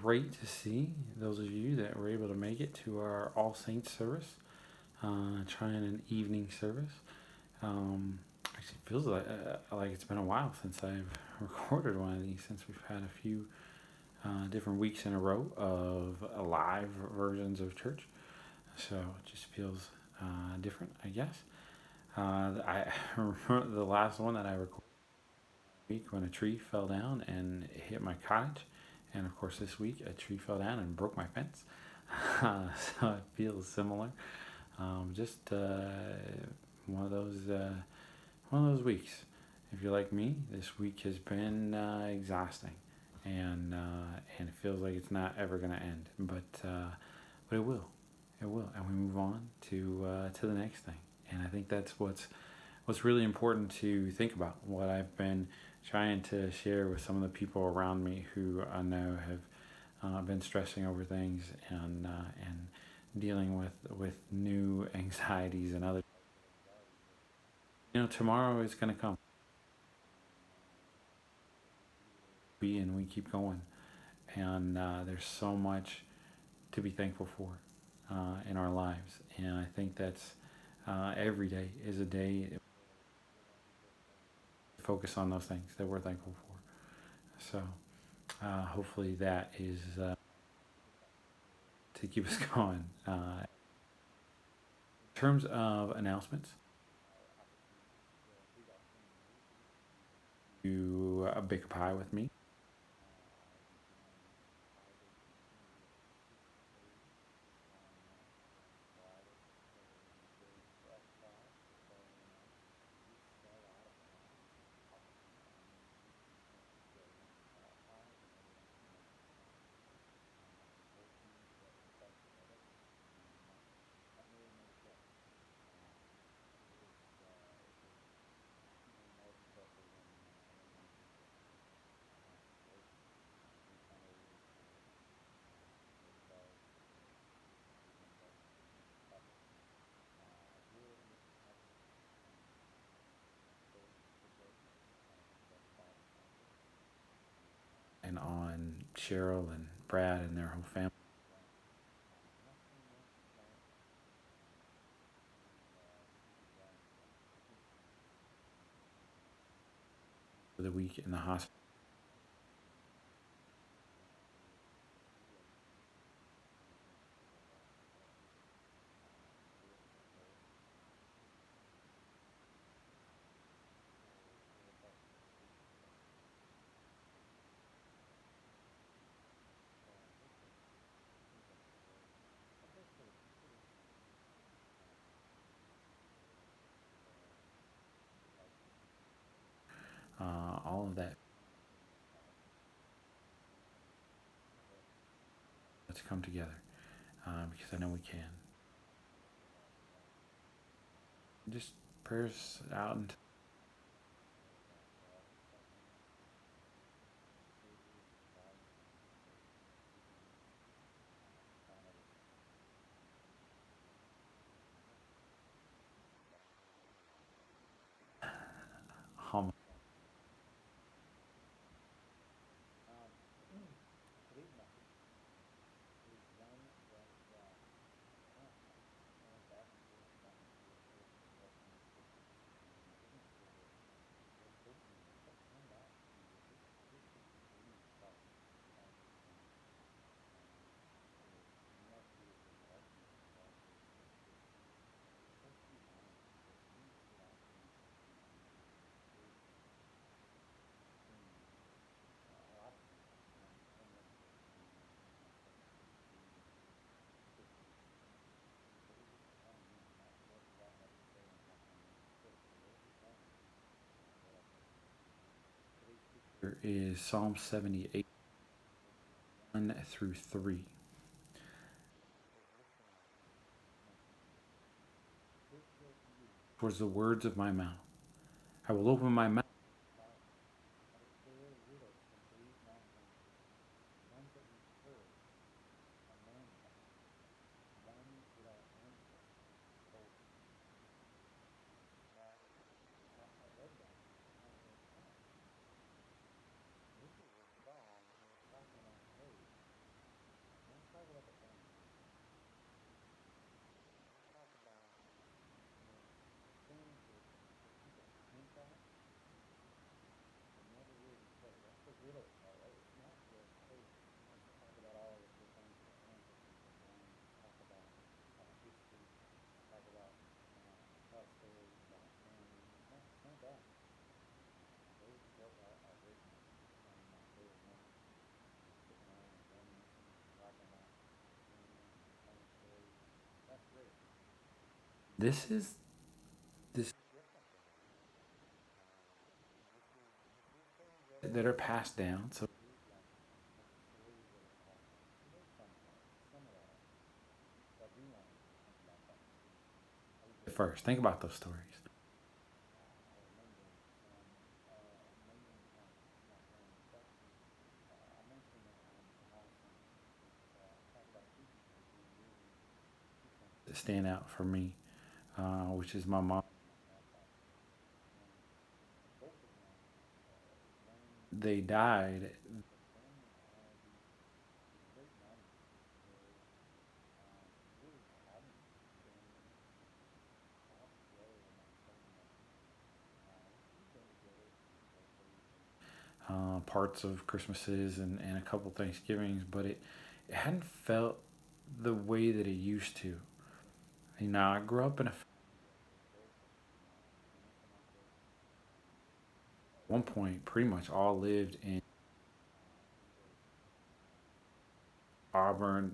great to see those of you that were able to make it to our All Saints service, trying an evening service. Actually, it feels like it's been a while since I've recorded one of these, since we've had a few different weeks in a row of live versions of church. So it just feels different, I guess. I remember the last one that I recorded week when a tree fell down and hit my cottage, and of course this week a tree fell down and broke my fence. So it feels similar. Just one of those one of those weeks. If you're like me, this week has been exhausting, and it feels like it's not ever gonna end. But it will, and we move on to the next thing. And I think that's what's really important to think about. What I've been trying to share with some of the people around me who I know have been stressing over things and dealing with new anxieties and other. Tomorrow is going to come, and we keep going. And there's so much to be thankful for in our lives. And I think that's every day is a day to focus on those things that we're thankful for. So hopefully that is to keep us going. In terms of announcements, do a bake a pie with me. And on Cheryl and Brad and their whole family for the week in the hospital. All of that. Let's come together because I know we can. Just prayers out into hum. There is Psalm 78, 1 through 3. Towards the words of my mouth. I will open my mouth. This is this that are passed down. So first, think about those stories. That stand out for me, which is my mom. They died. Parts of Christmases and a couple Thanksgivings, but it hadn't felt the way that it used to. You know, I grew up in one point pretty much all lived in Auburn,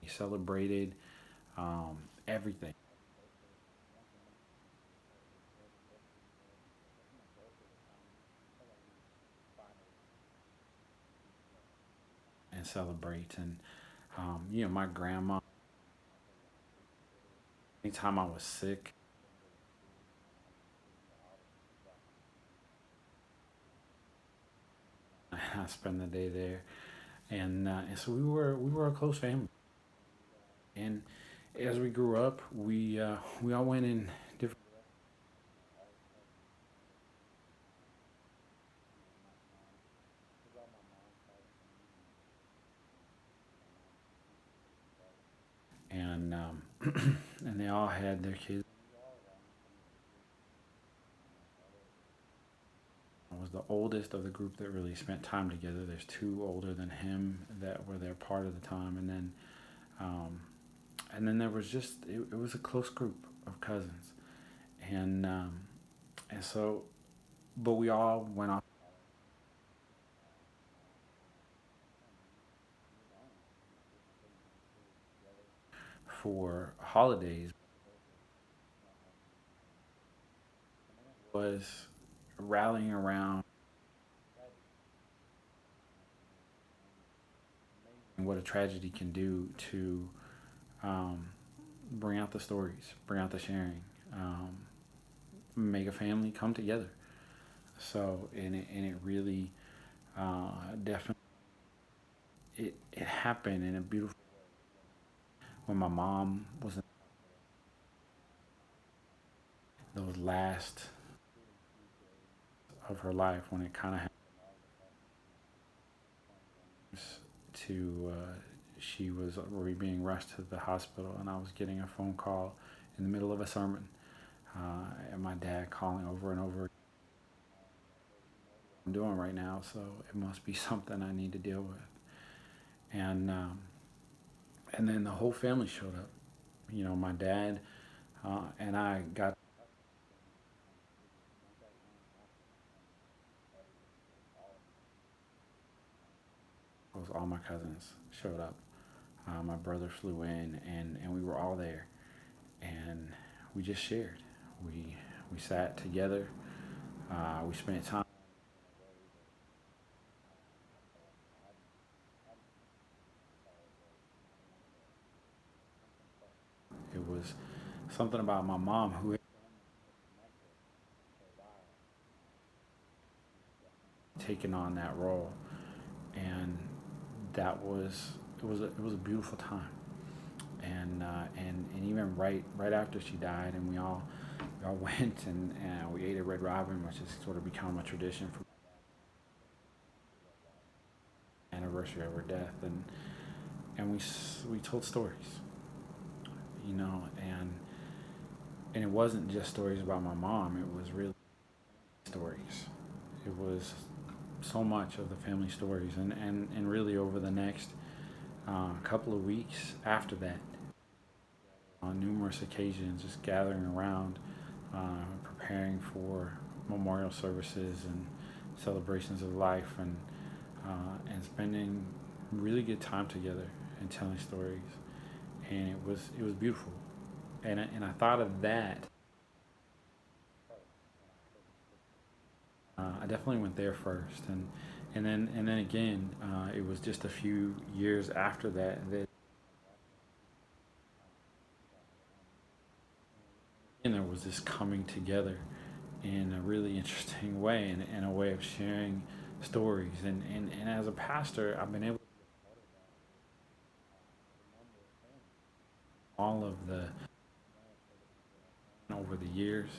celebrated everything and celebrate. And you know, my grandma. Anytime I was sick, I spent the day there, and so we were a close family. And as we grew up, we all went in different. And and they all had their kids. I was the oldest of the group that really spent time together. There's two older than him that were there part of the time, um, and then there was just it was a close group of cousins, and and so but we all went off for holidays. Was rallying around what a tragedy can do to um, bring out the stories, bring out the sharing, make a family come together. So and it really definitely it happened in a beautiful when my mom was in those last of her life when it kind of happens to she was being rushed to the hospital and I was getting a phone call in the middle of a sermon and my dad calling over and over I'm doing right now so it must be something I need to deal with and and then the whole family showed up you know my dad and I got was all my cousins showed up. My brother flew in, and we were all there, and we just shared. We we sat together. We spent time. It was something about my mom who had taken on that role, and that was it was a beautiful time. And even right after she died, and we all went and we ate at Red Robin, which has sort of become a tradition for the anniversary of her death, and we told stories, you know, and it wasn't just stories about my mom. It was really stories. It was so much of the family stories, and really over the next couple of weeks after that, on numerous occasions, just gathering around, preparing for memorial services and celebrations of life, and spending really good time together and telling stories, and it was beautiful, and I thought of that. I definitely went there first, and then again, it was just a few years after that and there was this coming together in a really interesting way, and a way of sharing stories, and as a pastor, I've been able to all of the over the years,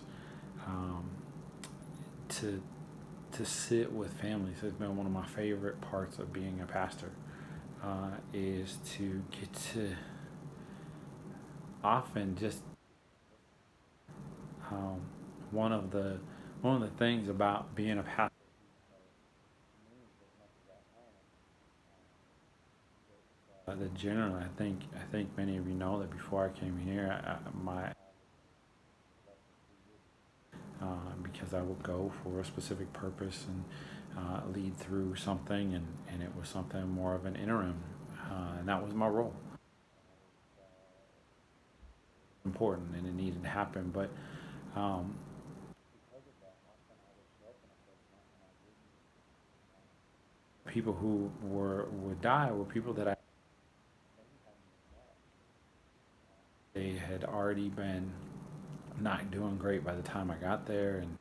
um, to sit with families has been one of my favorite parts of being a pastor. Is to get to often just um, one of the one of the things about being a pastor, that generally I think many of you know that before I came here, my because I would go for a specific purpose and lead through something, and it was something more of an interim, and that was my role. Important, and it needed to happen, but um, people who would die were people that they had already been not doing great by the time I got there, and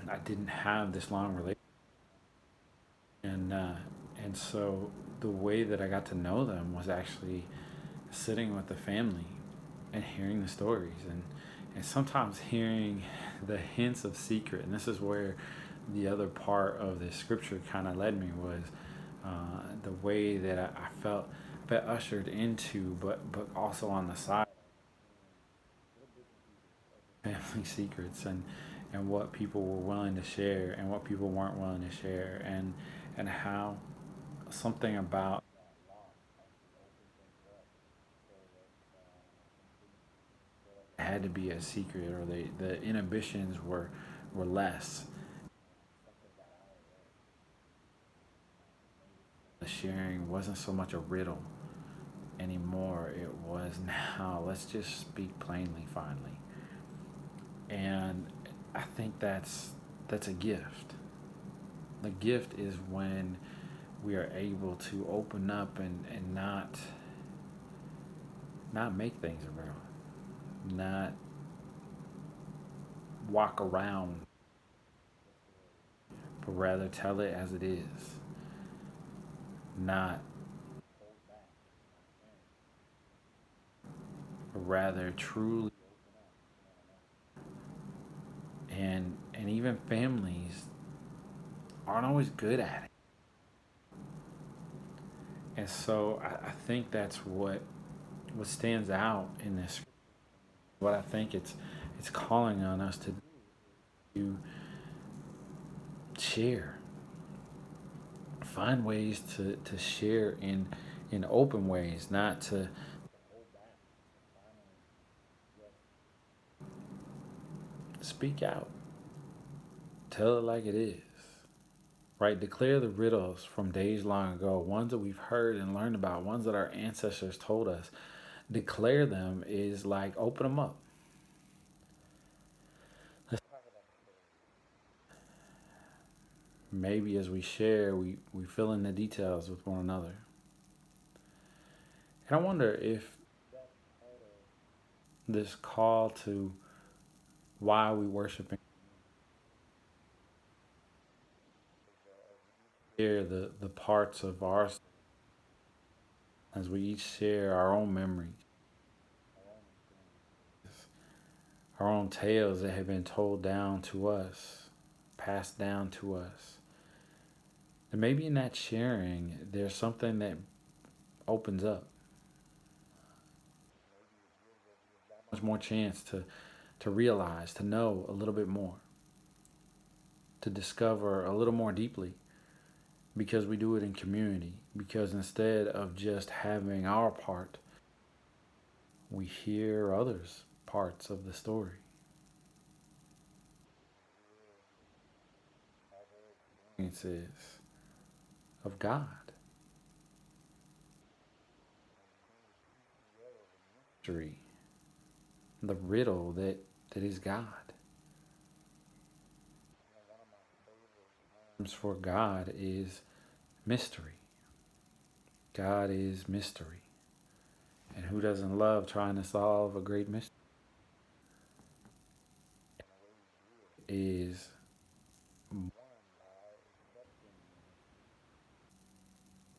I didn't have this long relationship, and and so the way that I got to know them was actually sitting with the family and hearing the stories, and sometimes hearing the hints of secret. And this is where the other part of the scripture kind of led me, was the way that I felt a bit ushered into, but also on the side, family secrets, and what people were willing to share and what people weren't willing to share, and how something about had to be a secret, or the inhibitions were less. The sharing wasn't so much a riddle anymore. It was, now let's just speak plainly finally. And I think that's a gift. The gift is when we are able to open up, and not make things a riddle, not walk around, but rather tell it as it is, not, but rather truly. And even families aren't always good at it. And so I think that's what stands out in this. What I think it's calling on us to do, share, find ways to share in open ways, not to speak out, tell it like it is. Right? Declare the riddles from days long ago, ones that we've heard and learned about, ones that our ancestors told us. Declare them is like open them up. Maybe as we share, we fill in the details with one another. And I wonder if this call to why we worship and share the parts of our, as we each share our own memories, our own tales that have been told down to us, passed down to us. And maybe in that sharing, there's something that opens up, much more chance to realize, to know a little bit more, to discover a little more deeply because we do it in community. Because instead of just having our part, we hear others' parts of the story. Experiences of God, mystery, the riddle that is God. For God is mystery. God is mystery. And who doesn't love trying to solve a great mystery? Is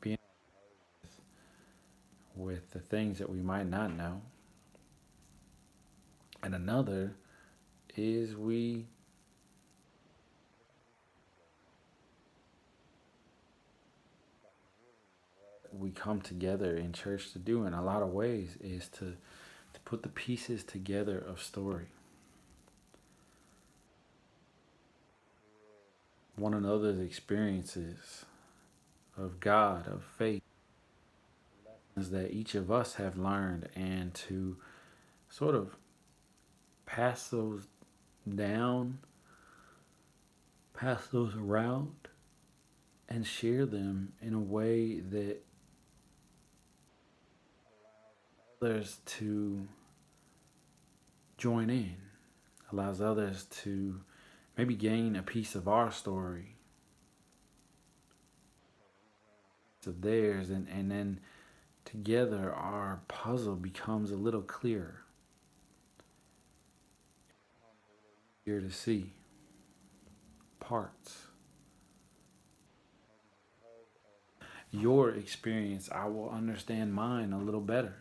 being with the things that we might not know. And another is we come together in church to do in a lot of ways is to put the pieces together of story. One another's experiences of God, of faith, that each of us have learned, and to sort of pass those down, pass those around, and share them in a way that others to join in, allows others to maybe gain a piece of our story, of theirs, and then together our puzzle becomes a little clearer, here to see parts. Your experience, I will understand mine a little better.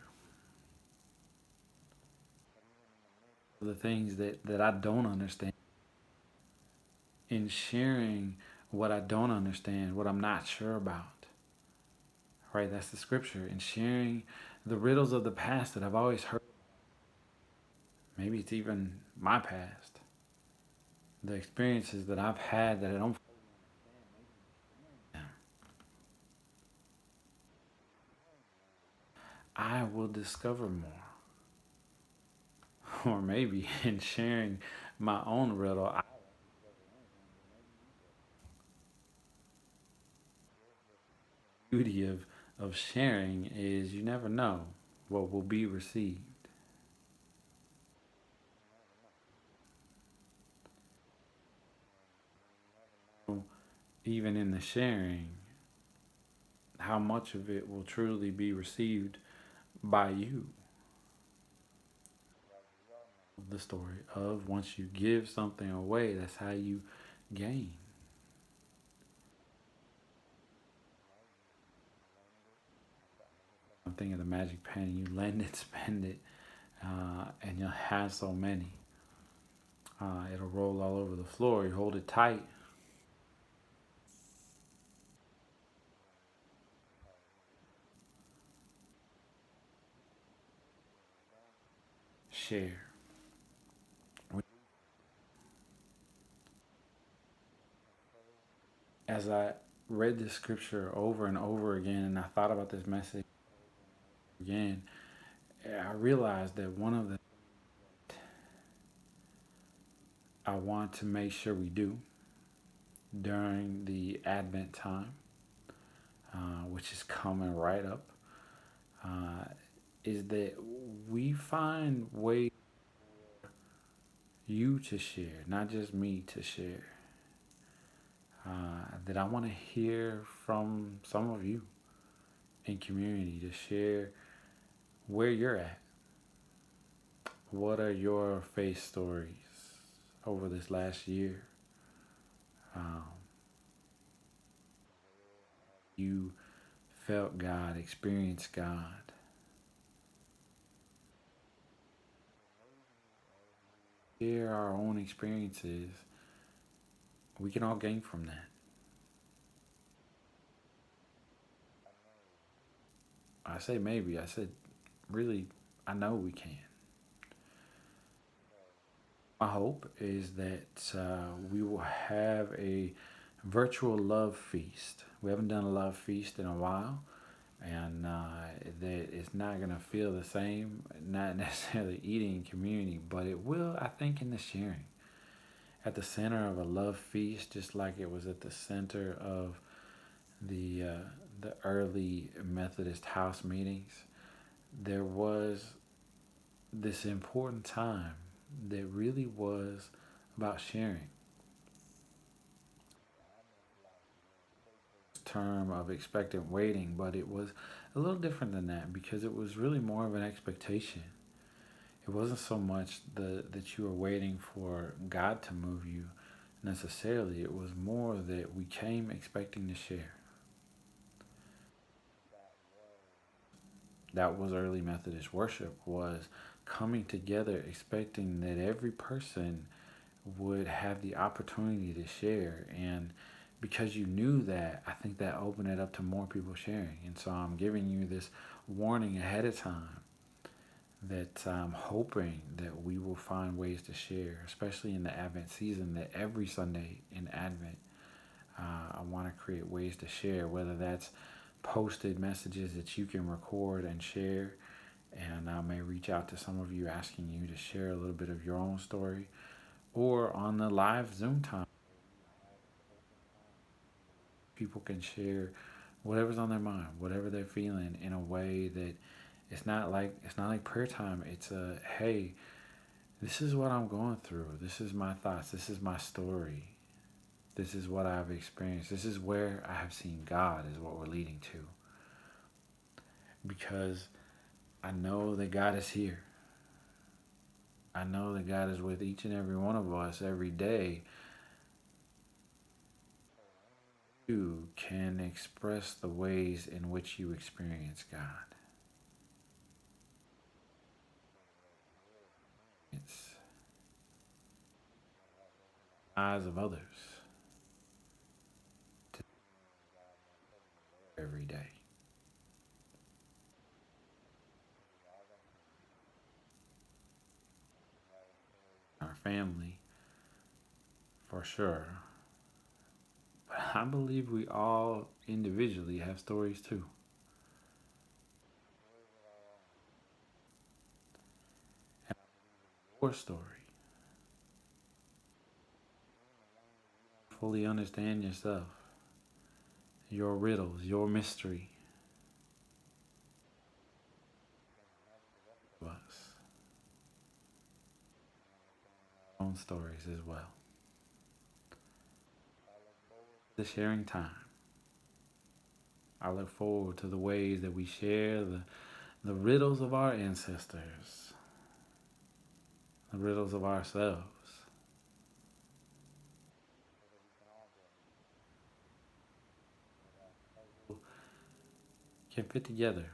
The things that I don't understand, in sharing what I don't understand, what I'm not sure about. Right? That's the scripture. In sharing the riddles of the past that I've always heard. Maybe it's even my past. The experiences that I've had that I don't. I will discover more. Or maybe in sharing my own riddle, the beauty of sharing is you never know what will be received. Even in the sharing, how much of it will truly be received by you. The story of once you give something away, that's how you gain. I'm thinking of the magic penny. You lend it, spend it, and you'll have so many. It'll roll all over the floor. You hold it tight. Share. As I read this scripture over and over again, and I thought about this message again, I realized that one of the I want to make sure we do during the Advent time, which is coming right up, uh, is that we find ways you to share, not just me to share. That I want to hear from some of you in community to share where you're at. What are your faith stories over this last year? Um, you felt God, experienced God. Share our own experiences. We can all gain from that. I say maybe. I said really. I know we can. My hope is that we will have a virtual love feast. We haven't done a love feast in a while, and that it's not going to feel the same, not necessarily eating in community, but it will, I think, in the sharing. At the center of a love feast, just like it was at the center of the early Methodist house meetings, there was this important time that really was about sharing. Term of expectant waiting, but it was a little different than that because it was really more of an expectation. It wasn't so much that you were waiting for God to move you necessarily. It was more that we came expecting to share. That was early Methodist worship, was coming together expecting that every person would have the opportunity to share. And because you knew that, I think that opened it up to more people sharing. And so I'm giving you this warning ahead of time that I'm hoping that we will find ways to share, especially in the Advent season, that every Sunday in Advent, I want to create ways to share, whether that's posted messages that you can record and share. And I may reach out to some of you asking you to share a little bit of your own story, or on the live Zoom time, people can share whatever's on their mind, whatever they're feeling in a way that it's not like prayer time. It's a hey, this is what I'm going through. This is my thoughts. This is my story. This is what I've experienced. This is where I have seen God is what we're leading to. Because I know that God is here. I know that God is with each and every one of us every day. You can express the ways in which you experience God. It's eyes of others to every day. Our family, for sure. But I believe we all individually have stories too. And your story. Fully understand yourself, your riddles, your mystery of us, own stories as well. The sharing time. I look forward to the ways that we share the riddles of our ancestors, the riddles of ourselves, can fit together